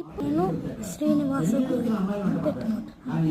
ఇప్పుడు నేను శ్రీనివాస గుడి పెట్టుకుంటాను.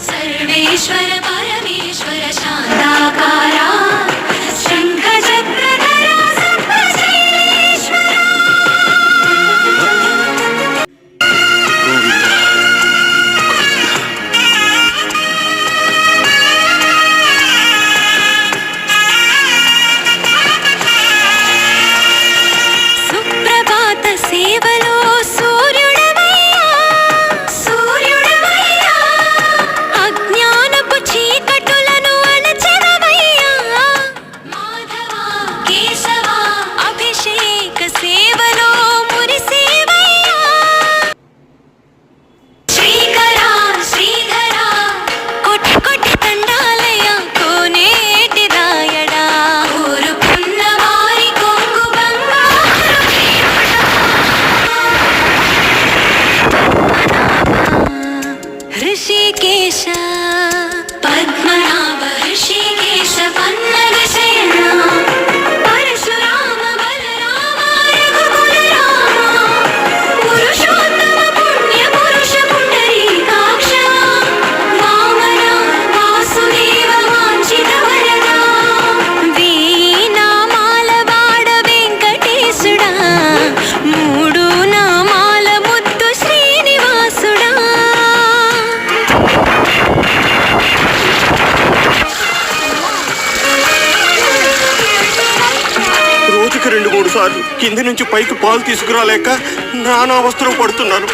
सर्वेश्वर परमेश्वर शान्ताकारा शङ्खचक्रधरा सर्वशैलेश्वरा। सुप्रभात सेवलो ऋषिकेश पद्मनाभ ऋषिकेश पन्नग शयना परशुराम बलराम रघुकुल राम पुरुषोत्तम पुण्य पुरुष पुंडरीकाक्ष वामन वासुदेव वांछित वरदा वीणामाल वाड वेंकटेशुड़ा मूडु नामाल मुद्दु श्रीनिवासुड़ा। రోజుకి 2-3 సార్లు కింది నుంచి పైకి పాలు తీసుకురాలేక నానా అవస్థలు పడుతున్నాను.